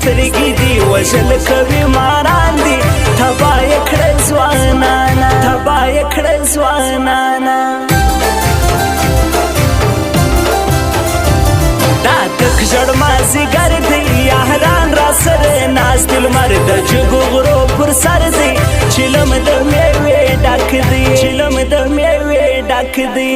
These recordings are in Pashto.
سترګې دي وژل کوي ماران دي تبا یې کړل ځوانانا تبا یې کړل ځوانانا دا تک ژړ مازدیګر دی یاران را سره ناست لمر د جګو غرو پر سر دی چلم د میوې ډک دی چلم د میوې ډک دی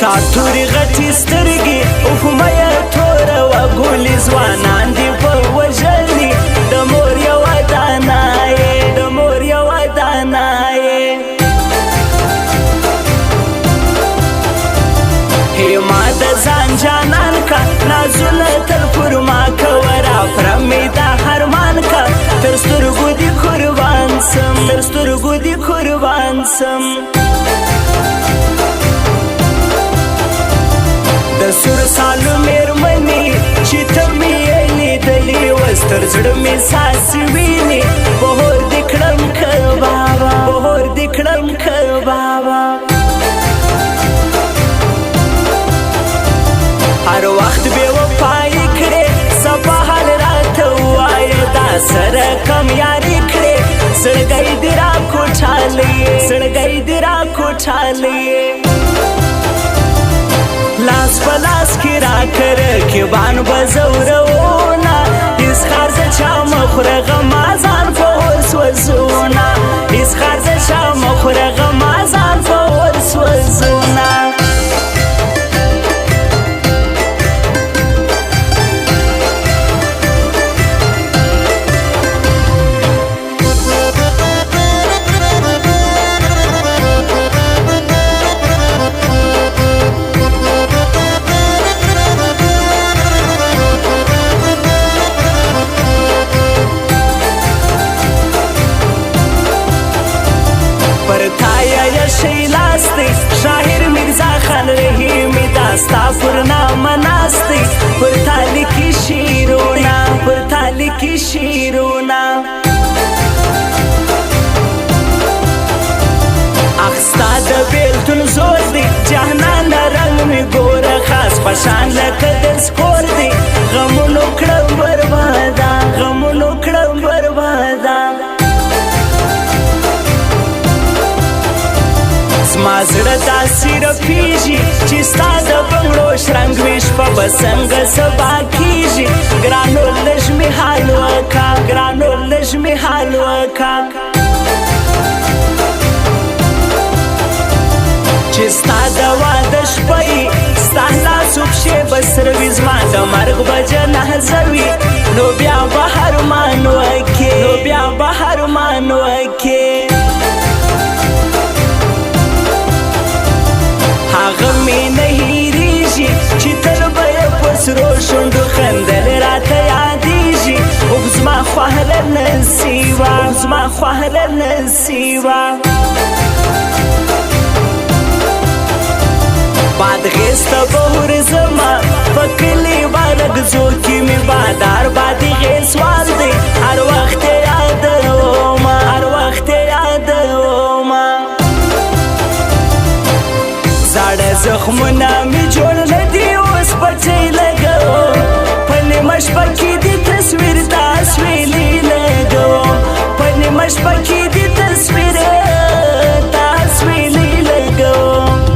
ستا تورې غټې سترګې اوف مه توره وه ګولې ځوانان دي په وژلي د مور یوه دانه یې د مور یوه دانه یې ما د ځان جانان کا نازونه تل پر ما کوه رافره مې دا هرمان کا تر سترګو دې قربان سم تر سترګو دې قربان سم د سور سالو مېرمنې چې ته مې یې لیدلې وس تر زړه مې ساسې وینې بهور دې کړم که بابا بهور دې کړم که بابا هر وخت بې وفایي کړې سبا حال راته ووایه دا سره کم یاري کړې زړګی دې را کوټالې زړګی دې را کوټالې لاس په لاس کې راکړه رقیبان به زورونه هېڅ خرڅه چا مه خوره غمه ځان په اور سوځونه هېڅ خرڅه چا مه خوره غمه ځان په اور سوځونه شاهر میرزا خان رحیمی داستا پر نامه ناستی پر تالی کی شیرونا پر تالی کی شیرونا اخستا د بیلتون زور دی جهنان رنگ می ګوره خاص پشان لکه د سکور دی غمونو کړم بربادا غمونو کړم بربادا زما زړه داسې رپېږي چې ستا د بنګړو شرنګ وي شپه به څنګه سبا کېږي ګرانو لږ مې حال وکړه ګرانو لږ مې حال وکړه چې ستا د واده شپه یي ستا لاسو پښې به سره وي زما د مرګ به جنازه وي نو بیا به ارمان وکړې نو بیا به ارمان وکړې هغه مې نه هېرېږي چې تل به یې په سرو شونډو خندل راته یادېږي اوف زما خوهله نصیبه اوف زما خوهله نصیبه بادغیس ته به ورځمه په کلي بالګزو کې مې بادار بادغیس وال دی هر وخت یې یادومه هر وخت یې یادومه زاړه زخمونه مې جوړ نه دي اوس پټۍ لګوم په نیمه شپه کې دې تصویر تصویرې لګوم په نیمه شپه کې دې تصویر تصویرې لګوم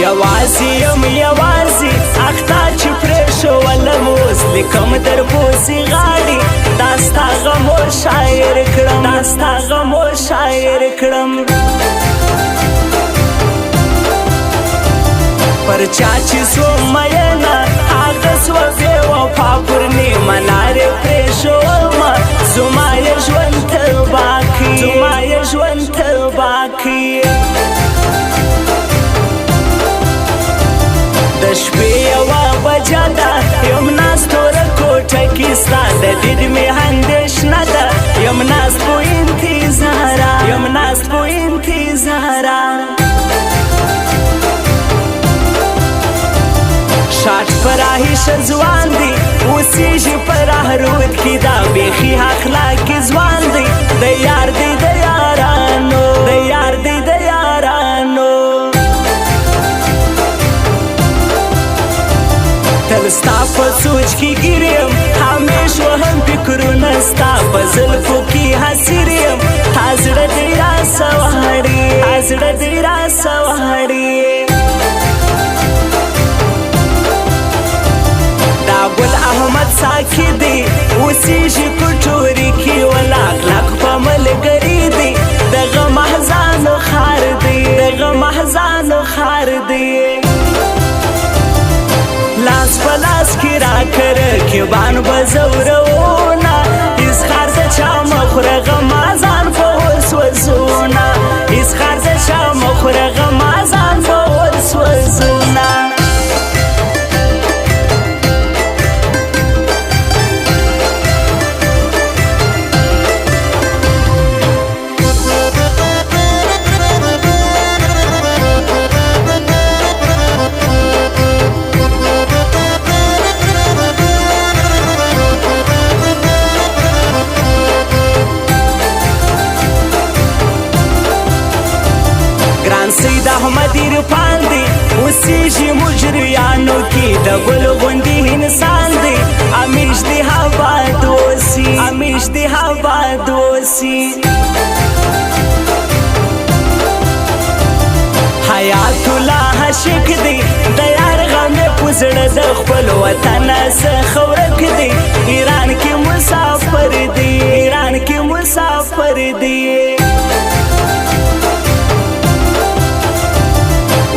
یوازې یم یوازې اختا چې پرېښولم اوس لیکم در پوسې غاړې دا ستا غمو شاعر کړم دا ستا غمو شاعر کړم پر چا چې سوم مینه هغه سوه بې وفا پر نیمه لارې پرېښومه زما یې ژوند تباه کړي زما یې ژوند تباه کړي ښځوان دی اوسېږي په راهرود کې دا بیخي اخلاقي ځوان دی د یار دی د یارانو د یار دی د یارانو تل ستا په سوچ کې ګیر یم همیش وهم فکرونه ستا په زلفو کې حسیر یم تا زړه دی راسوهړي تا زړه دی راسوهړي دا ګل احمد ساکي دی اوسېږي کټوري کې ولاک لاک په ملګري دی دغه محزانو خار دی دغه محزانو خار دی لاس په لاس کې راکړ کبان به زورونه اظهار د چا مخوره غمازان په اوس وزونه اظهار د چا مخوره غمازان په اوس وزونه سید احمد عرفان دی اوسېږي مجریانو کې د ګل غوندې انسان دی همیش دی آباد اوسي همیش دی آباد اوسي حیات الله عاشق دی د یار غم یې په زړه د خپل وطن څخه ورک دی ایران کې مسافر دی ایران کې مسافر دی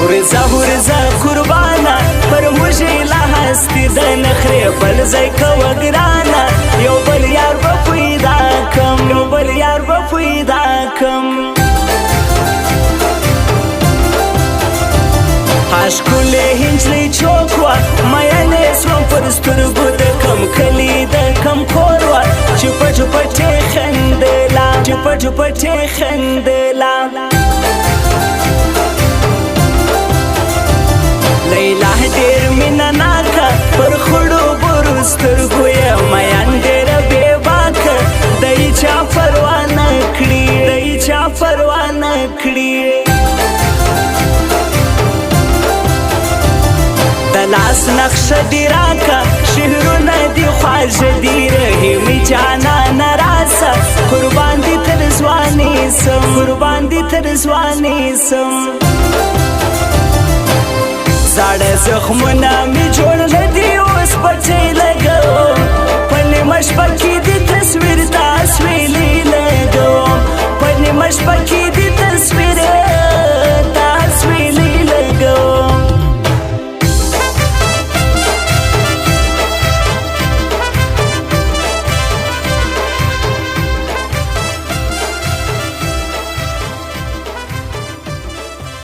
ورزه ورزه قربانه پر موږ لا هستي د نخرې بل ځای کوه ګرانه یو بل یار به پیدا کم یو بل یار به پیدا کم ښکلې هنجلۍ چوک وه میینې سوم پر سترګو د کم کلي د کم کور وه چې پټ پټې خندله چې پټ پټې خندله لیلا ډېر مینه ناکه پر خړو برو سترګو یې میان ډېره بې باکه دی چا پروا نه کړي دی چا پروا نه کړي د لاس نقشه دې راکه شعرونه دې خواږه دي رحیمي جانانه راسه قربان دې تر ځواني سم قربان دې تر ځواني سم زاړه زخمونه مې جوړ نه دي اوس پټۍ لګوم په نیمه شپه کې دې